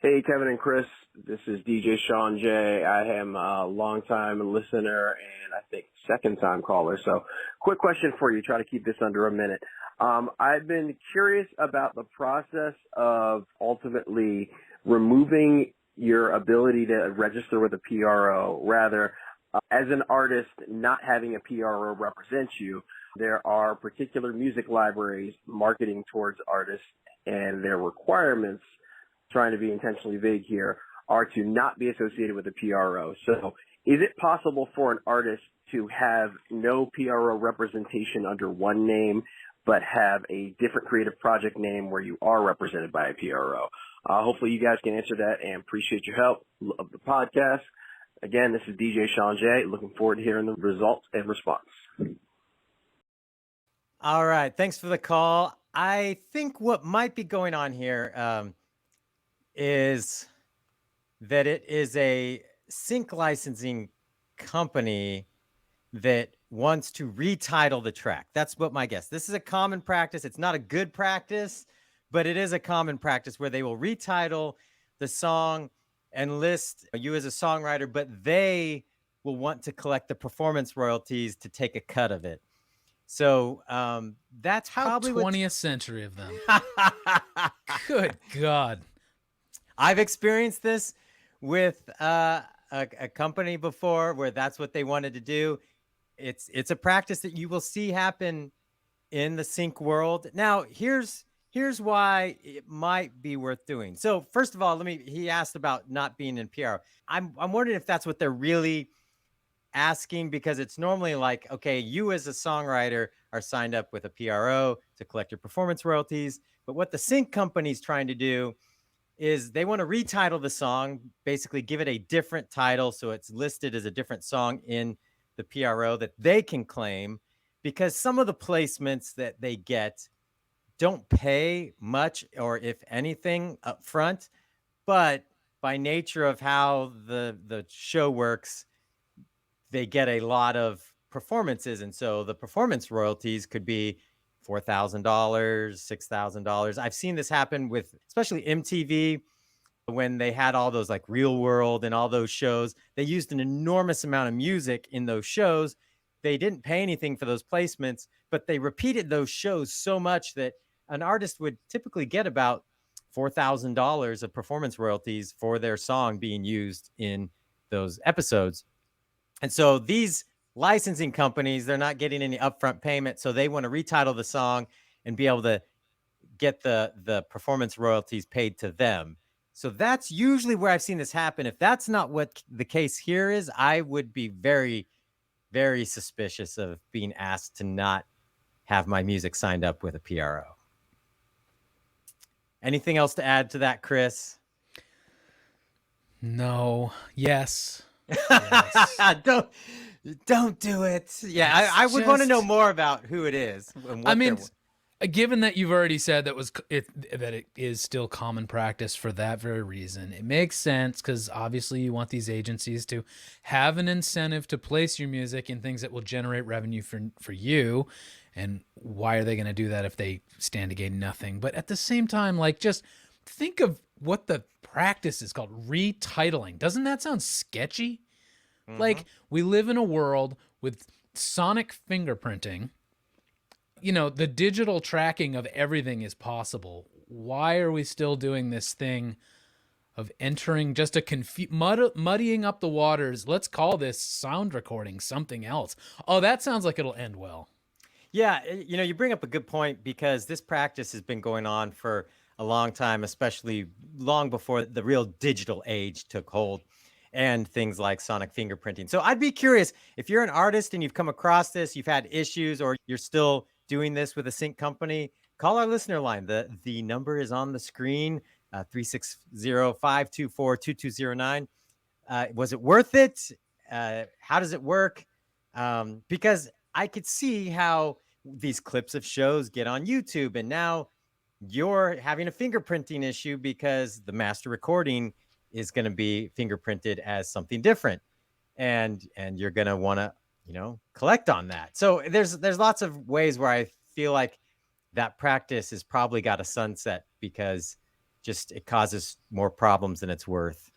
Hey, Kevin and Chris. This is DJ Sean J. I am a longtime listener and I think second-time caller. So quick question for you. Try to keep this under a minute. I've been curious about the process of ultimately removing your ability to register with a PRO. Rather, as an artist, not having a PRO represent you. There are particular music libraries marketing towards artists, and their requirements, trying to be intentionally vague here, are to not be associated with a PRO. So is it possible for an artist to have no PRO representation under one name, but have a different creative project name where you are represented by a PRO? Hopefully you guys can answer that, and appreciate your help of the podcast. Again, this is DJ Sean J. Looking forward to hearing the results and response. All right. Thanks for the call. I think what might be going on here is that it is a sync licensing company that wants to retitle the track. That's what my guess. This is a common practice. It's not a good practice, but it is a common practice where they will retitle the song and list you as a songwriter, but they will want to collect the performance royalties to take a cut of it. So that's how probably 20th century of them. Good God. I've experienced this with a company before where that's what they wanted to do. It's a practice that you will see happen in the sync world. Now, here's why it might be worth doing. So first of all, he asked about not being in PR. I'm wondering if that's what they're really asking, because it's normally like, okay, you as a songwriter are signed up with a PRO to collect your performance royalties. But what the sync company's trying to do is they want to retitle the song, basically give it a different title so it's listed as a different song in the PRO that they can claim, because some of the placements that they get don't pay much, or if anything, up front. But by nature of how the show works, they get a lot of performances. And so the performance royalties could be $4,000, $6,000. I've seen this happen with especially MTV when they had all those like Real World and all those shows. They used an enormous amount of music in those shows. They didn't pay anything for those placements, but they repeated those shows so much that an artist would typically get about $4,000 of performance royalties for their song being used in those episodes. And so these licensing companies, they're not getting any upfront payment, so they want to retitle the song and be able to get the performance royalties paid to them. So that's usually where I've seen this happen. If that's not what the case here is, I would be very, very suspicious of being asked to not have my music signed up with a PRO. Anything else to add to that, Chris? No. Yes. Yes. Don't do it. Yeah, I would want to know more about who it is. And what given that you've already said that it is still common practice for that very reason, it makes sense, because obviously you want these agencies to have an incentive to place your music in things that will generate revenue for you. And why are they going to do that if they stand to gain nothing? But at the same time, like, just think of what the practice is called: retitling. Doesn't that sound sketchy? Mm-hmm. Like, we live in a world with sonic fingerprinting. You know, the digital tracking of everything is possible. Why are we still doing this thing of entering just a muddying up the waters? Let's call this sound recording something else. Oh, that sounds like it'll end well. Yeah, you know, you bring up a good point, because this practice has been going on for a long time, especially long before the real digital age took hold and things like sonic fingerprinting. So I'd be curious, if you're an artist and you've come across this, you've had issues, or you're still doing this with a sync company, call our listener line. The number is on the screen, 360-524-2209. Was it worth it? How does it work? Because I could see how these clips of shows get on YouTube, and now you're having a fingerprinting issue because the master recording is going to be fingerprinted as something different, and you're going to want to, collect on that. So there's lots of ways where I feel like that practice has probably got a sunset, because just it causes more problems than it's worth.